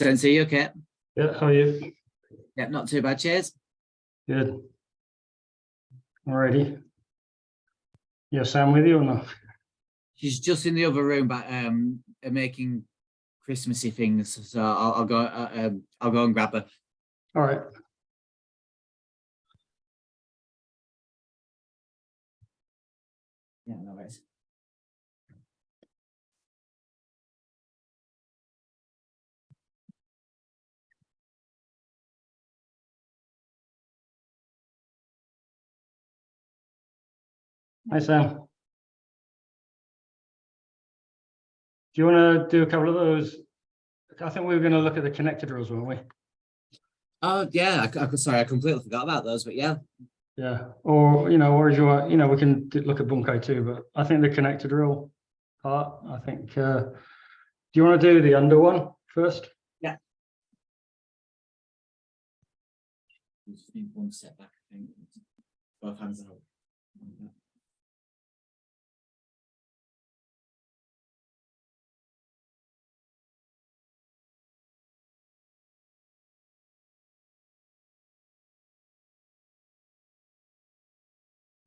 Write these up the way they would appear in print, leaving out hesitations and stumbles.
Don't see you, okay? Yeah, how are you? Yeah, not too bad. Cheers. Good. Alrighty. Yeah, Sam with you or not? She's just in the other room, but making Christmassy things. So I'll go. I'll go and grab her. All right. Yeah, no worries. Hi, Sam. Do you want to do a couple of those? I think we were going to look at the connector drills, weren't we? Oh yeah, sorry, I completely forgot about those. But yeah, Yeah. Or or do you want? We can look at bunkai too, but I think the connector drill part. I think. Do you want to do the under one first? Yeah. Just need one step back. I think both hands out.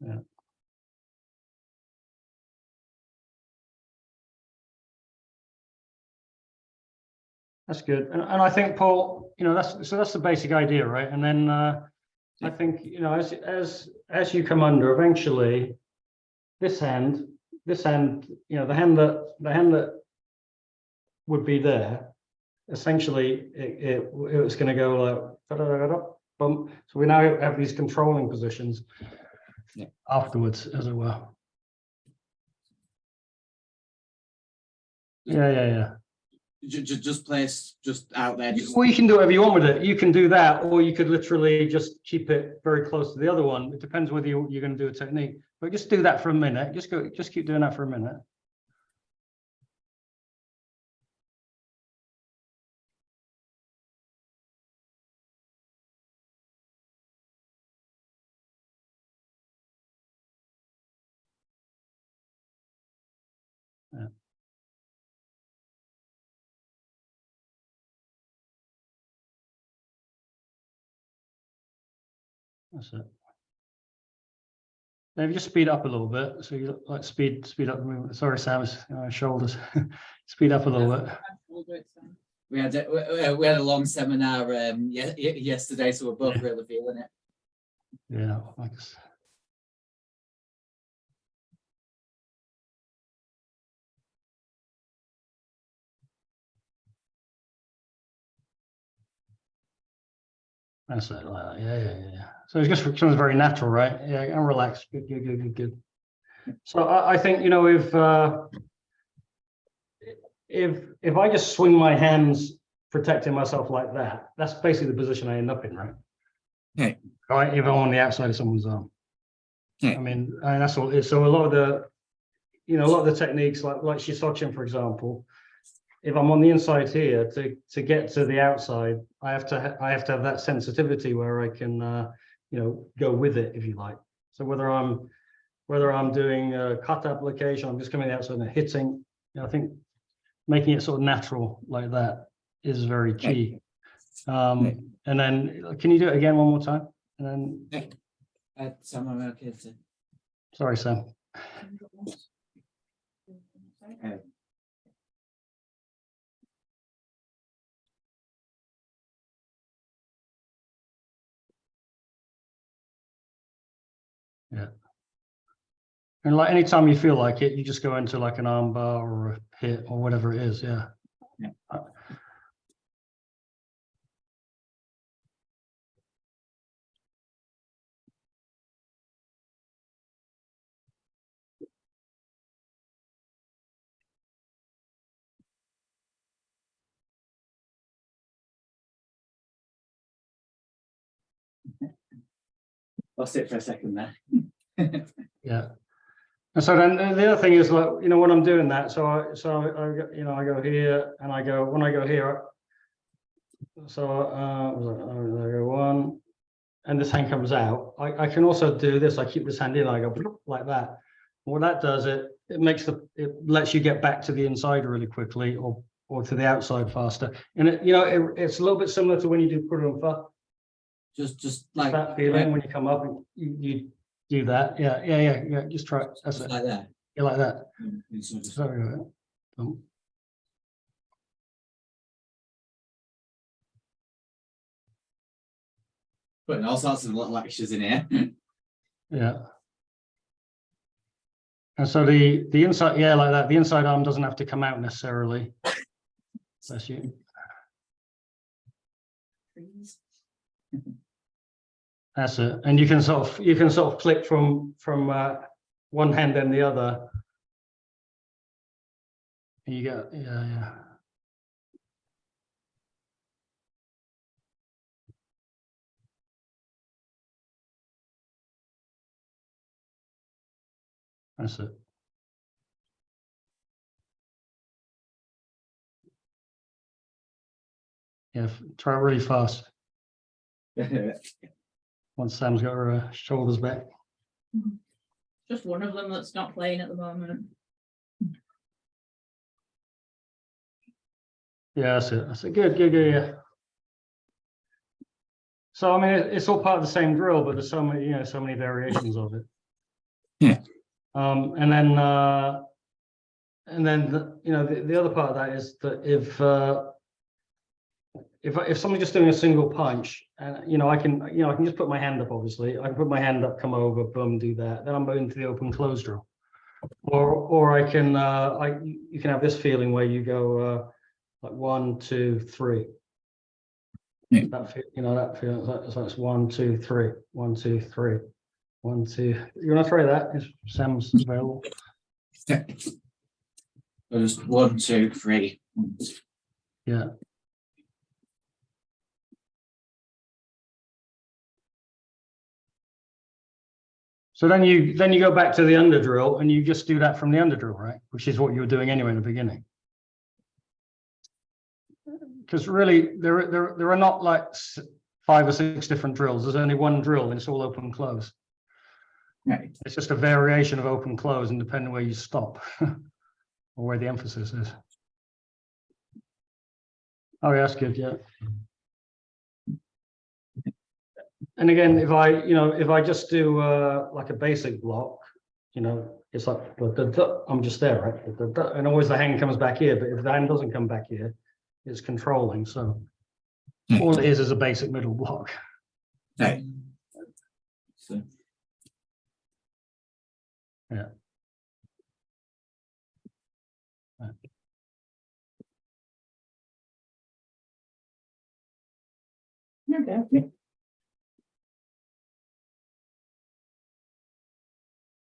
Yeah. That's good, and I think Paul, that's the basic idea, right? And then I think as you come under, eventually, this hand, the hand that would be there, essentially, it was going to go like bump. So we now have these controlling positions afterwards, as it were. Yeah. Just place just out there. Well, you can do whatever you want with it. You can do that, or you could literally just keep it very close to the other one. It depends whether you're going to do a technique. But just do that for a minute. Just keep doing that for a minute. Yeah. That's it. Maybe just speed up a little bit. So you like speed up the movement. Sorry, Sam's shoulders. Speed up a little bit. We had a long seminar yesterday, so we're both really feeling it. Yeah, I guess. That's it, like that. Yeah. So it just becomes very natural, right? Yeah, and relax. Good. So I think if I just swing my hands, protecting myself like that, that's basically the position I end up in, right? Okay. Right, if I'm on the outside of someone's arm. Okay. I mean, and that's all. So a lot of the techniques, like Shisochin, for example. If I'm on the inside here, to get to the outside, I have to have that sensitivity where I can go with it, if you like. So whether I'm doing a cut application, I'm just coming outside and hitting. I think making it sort of natural like that is very key. And then can you do it again one more time? And then Sam, I'm okay to... Sorry, Sam. Yeah. And like anytime you feel like it, you just go into like an arm bar or a hit or whatever it is. Yeah. Lost it for a second there. Yeah. And so then the other thing is, like, when I'm doing that, so I go here, and when I go here, so I go one, and this hand comes out. I can also do this. I keep this hand in. I go like that. What that does, it lets you get back to the inside really quickly, or or to the outside faster. And it's a little bit similar to when you do kurumfa. Just like That feeling when you come up and you do that. Yeah. Just try it. That's just it. like that. Yeah, like that. So just- Sorry. Putting all sorts of little extras in here. Yeah. And so the inside, yeah, like that. The inside arm doesn't have to come out necessarily. Bless you. That's it. And you can sort of click from one hand and the other. And you get, yeah. That's it. Yeah, try it really fast. Once Sam's got her shoulders back. Just one of them that's not playing at the moment. Yeah, that's it. That's it. Good, yeah. So I mean, it's all part of the same drill, but there's so many variations of it. Yeah. And then the other part of that is that if somebody's just doing a single punch, and I can just put my hand up. Obviously, I can put my hand up, come over, boom, do that. Then I'm moving to the open close drill, or I can you can have this feeling where you go like 1, 2, 3. Yeah. That feeling. So it's 1, 2, 3, 1, 2, 3, 1, 2. You want to try that? Sam's available. So just 1, 2, 3. Yeah. So then you go back to the under drill and you just do that from the under drill, right? Which is what you were doing anyway in the beginning. Because really, there are not like 5 or 6 different drills. There's only one drill, and it's all open close. Right. It's just a variation of open close, and depending where you stop or where the emphasis is. Oh, yeah, that's good. Yeah. And again, if I just do like a basic block, it's like I'm just there, right? And always the hand comes back here, but if the hand doesn't come back here, it's controlling. So all it is a basic middle block. Right. So. Yeah. Okay.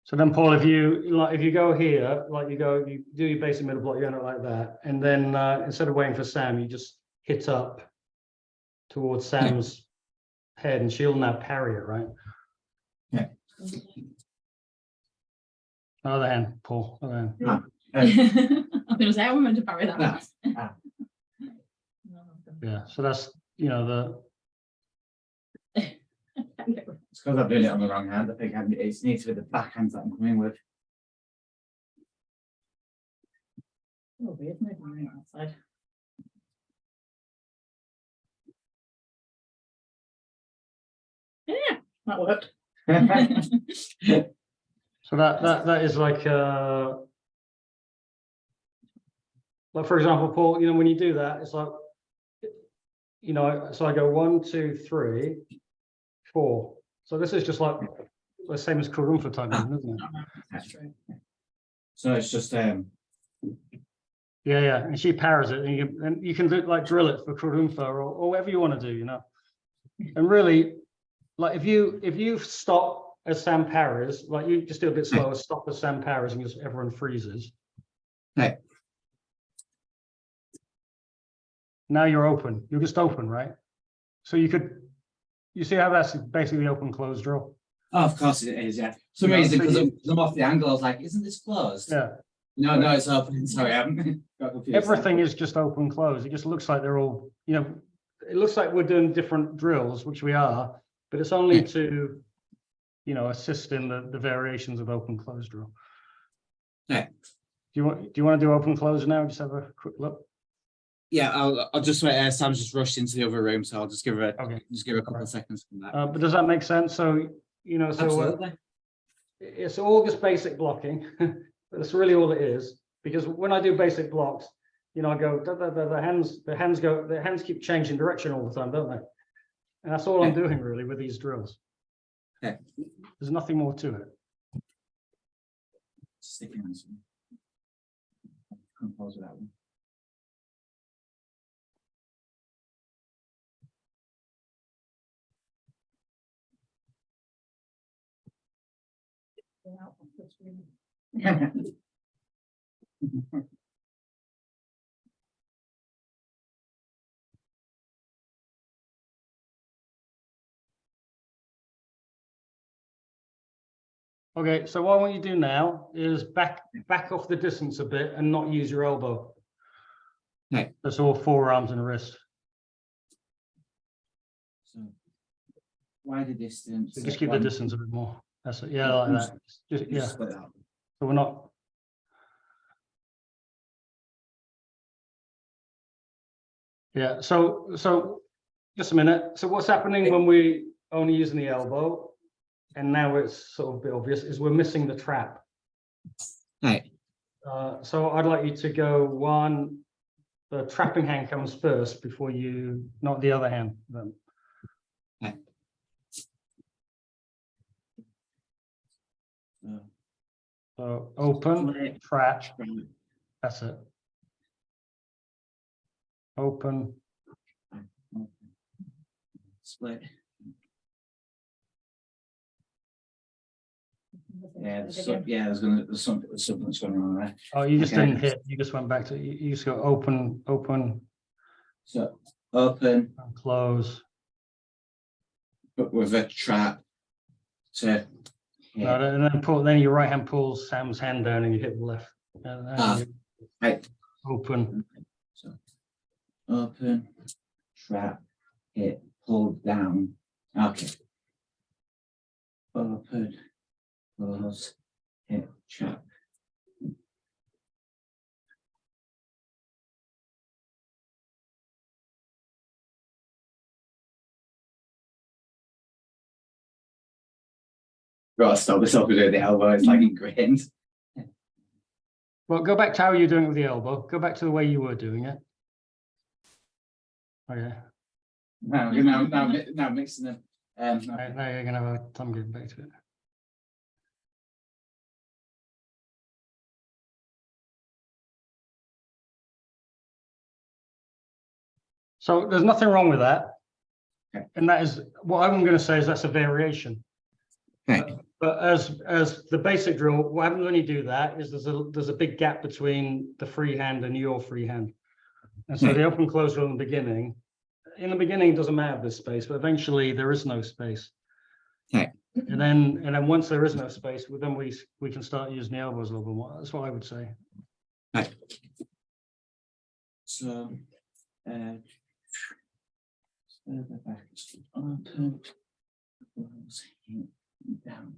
So then, Paul, if you go here, you do your basic middle block, you end up like that, and then instead of waiting for Sam, you just hit up towards Sam's head, and she'll now parry it, right? Yeah. Other hand, Paul. Other hand. I'm going to say I was meant to parry that. Yeah. So that's the. It's because I'm doing it on the wrong hand. I think it needs to be the back hand that I'm coming with. Oh, weird, maybe on that side. Yeah, that worked. So that is like for example, Paul, when you do that, it's like so I go 1, 2, 3, 4. So this is just like the same as kurumfa type, isn't it? That's right. So it's just Yeah, and she parries it, and you can do like drill it for kurumfa or whatever you want to do, And really, like if you stop as Sam parries, like you just do a bit slower, stop as Sam parries, and just everyone freezes. Right. Now you're open. You're just open, right? So you see how that's basically open close drill? Oh, of course it is, yeah. For some reason, because I'm off the angle, I was like, isn't this closed? Yeah. No, it's open. Sorry, I haven't got confused. Everything is just open close. It just looks like they're all, it looks like we're doing different drills, which we are, but it's only to, assist in the variations of open close drill. Yeah. Do you want to do open close now? Just have a quick look. Yeah, I'll just wait. Sam's just rushed into the other room, so I'll just give her Okay. a couple of seconds from that. But does that make sense? So, you know, Absolutely. it's all just basic blocking. That's really all it is. Because when I do basic blocks, you know, I go the hands keep changing direction all the time, don't they? And that's all I'm doing really with these drills. Okay. There's nothing more to it. Sticking on some. Compose with that one. Okay, so what I want you to do now is back off the distance a bit and not use your elbow. Okay. That's all forearms and wrist. So wider distance. So just keep the distance a bit more. That's it. Yeah, like that. Just, yeah. Split that. So we're not. Yeah. So just a minute. So what's happening when we only using the elbow? And now it's sort of a bit obvious, is we're missing the trap. Right. So I'd like you to go one, the trapping hand comes first before you, not the other hand. Then. Okay. So open, trap, that's it. Open. Split. Yeah, there's something that's going on there. Oh, you just Okay. didn't hit. You just went back to. You just go open, open. So open, And close. but with a trap to. No, and then pull. Then your right hand pulls Sam's hand down, and you hit the left. And Right. Open. So open, trap, hit, pull down. Okay. Open, close, hit, trap. Right, stop this off with the elbow. It's like ingrained. Well, go back to how you're doing it with the elbow. Go back to the way you were doing it. Okay. Now mixing them. Now you're gonna have a time getting back to it. So there's nothing wrong with that. Okay. And that is what I'm going to say is that's a variation. Okay. But as the basic drill, what happens when you do that is there's a big gap between the free hand and your free hand. And so the open close drill in the beginning it doesn't matter the space, but eventually there is no space. Okay. And then once there is no space, then we can start using the elbows a little bit more. That's what I would say. Okay. So open, close, hit, down.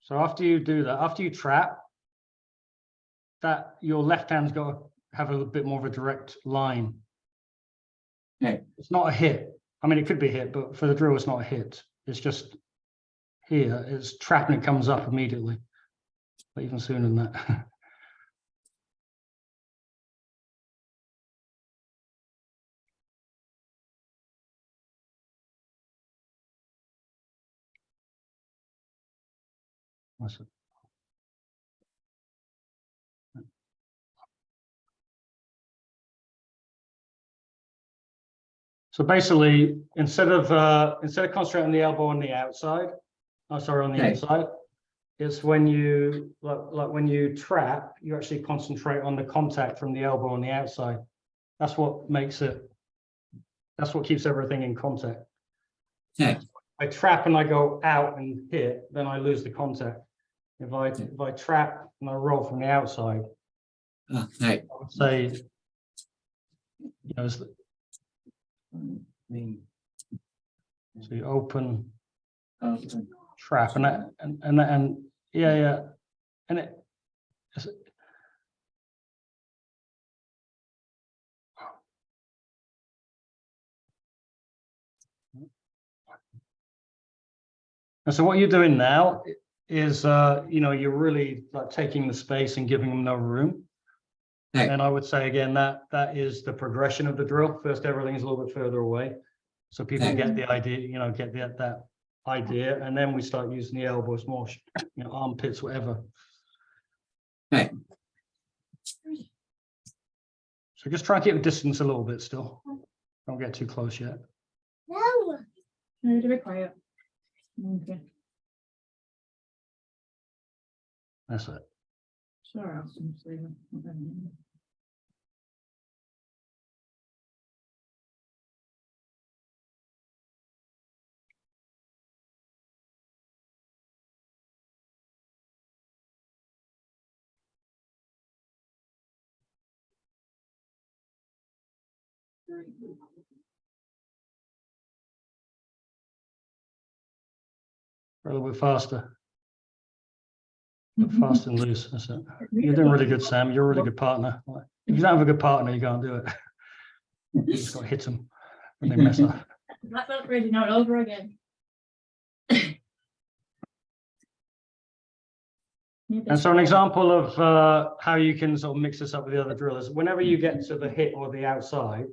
So after you do that, after you trap, that your left hand's got to have a bit more of a direct line. Okay. It's not a hit. I mean, it could be a hit, but for the drill, it's not a hit. It's just here, it's trap and it comes up immediately, but even sooner than that. That's it. So basically, instead of concentrating on the elbow on the outside, on the inside, it's when you like when you trap, you actually concentrate on the contact from the elbow on the outside. That's what makes it. That's what keeps everything in contact. Okay. I trap and I go out and hit, then I lose the contact. If I trap and I roll from the outside, Okay. I would say, you know, so you open, trap, and yeah, and it. And so what you're doing now is, you know, you're really like taking the space and giving them no room. Right. And I would say again, that is the progression of the drill. First, everything's a little bit further away. So people get the idea, you know, get that idea. And then we start using the elbows more, you know, armpits, whatever. Right. So just try and keep the distance a little bit still. Don't get too close yet. No, to be quiet. Okay. That's it. Sorry, I'll just leave it. A little bit faster. Fast and loose. That's it. You're doing really good, Sam. You're a really good partner. If you don't have a good partner, you can't do it. You just got to hit them when they mess up. That felt ready now over again. And so an example of how you can sort of mix this up with the other drillers, whenever you get to the hit or the outside,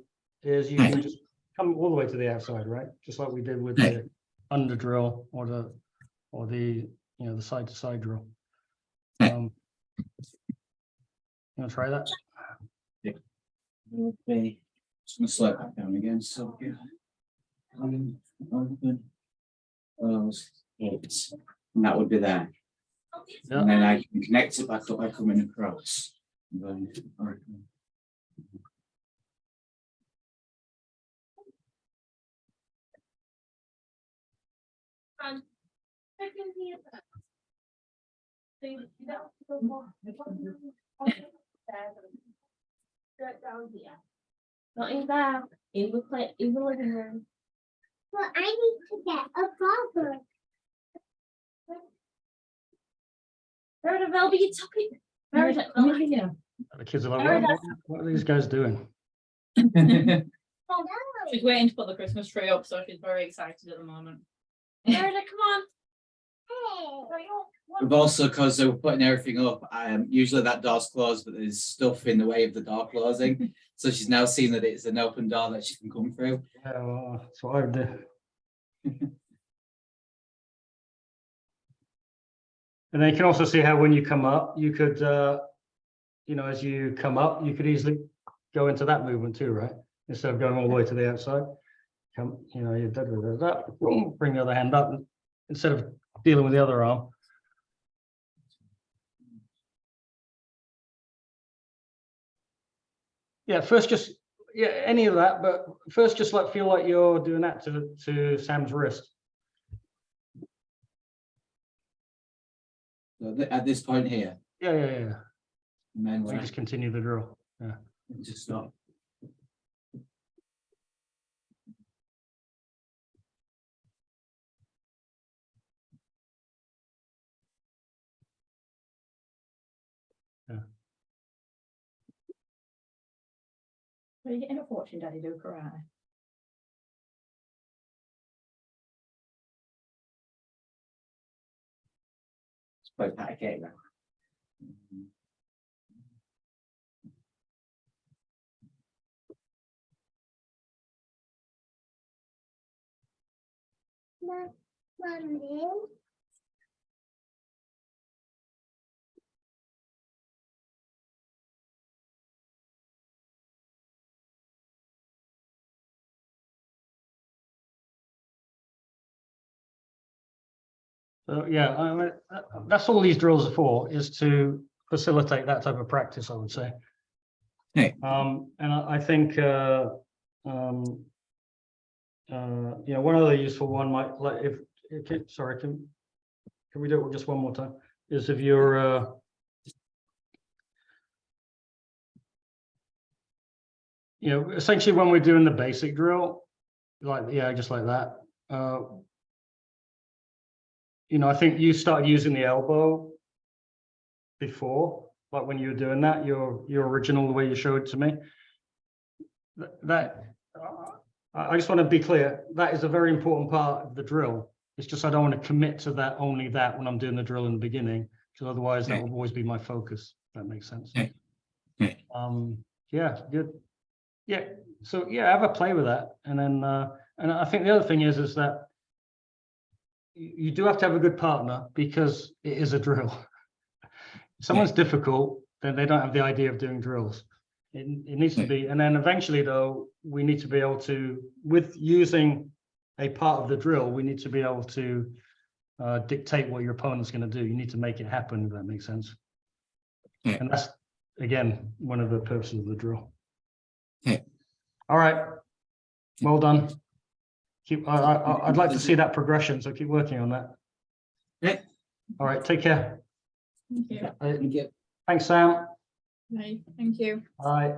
is you can just come all the way to the outside, right? Just like we did with the under drill or the you know, the side to side drill. You want to try that? Okay. Just gonna slow it back down again. So yeah. Open. Close. Hit. And that would be there. Yeah. And then I can connect it back up by coming across. And going, open. Not in there. In the living room. Well, I need to get a bubble. Meredith, Velby, you took it. Meredith, Yeah. The kids are like, what are these guys doing? She's waiting to put the Christmas tree up, so she's very excited at the moment. Meredith, come on. We've also, because we're putting everything up, usually that door's closed, but there's stuff in the way of the door closing. So she's now seen that it's an open door that she can come through. Yeah, well, that's what I would do. And then you can also see how when you come up, you could, you know, as you come up, you could easily go into that movement too, right? Instead of going all the way to the outside. Come, you know, you bring the other hand up instead of dealing with the other arm. Yeah, first just, yeah, any of that, but first just like feel like you're doing that to Sam's wrist. So at this point here, Yeah. and then We when just continue the drill. Yeah. I just stop. Are you getting a fortune, Daddy? Do karate. It's quite pat a cake now. Mommy. So yeah, I mean, that's all these drills are for, is to facilitate that type of practice, I would say. Hey. And I think you know, one other useful one might, like if sorry, can we do it just one more time? Is if you're you know, essentially when we're doing the basic drill, like, yeah, just like that. You know, I think you started using the elbow before, like when you were doing that, your original, the way you showed it to me. That I just want to be clear, that is a very important part of the drill. It's just I don't want to commit to that, only that when I'm doing the drill in the beginning, because otherwise that will always be my focus. If that makes sense. Yeah, good. Yeah, so yeah, have a play with that. And then and I think the other thing is that you do have to have a good partner because it is a drill. If someone's difficult, then they don't have the idea of doing drills. It needs to be, and then eventually though, we need to be able to, with using a part of the drill, we need to be able to dictate what your opponent's going to do. You need to make it happen, if that makes sense. And that's, again, one of the purposes of the drill. All right. Well done. Keep. I'd like to see that progression, so keep working on that. All right. Take care. Thank you. Thank you. Thanks, Sam. Right, thank you. All right.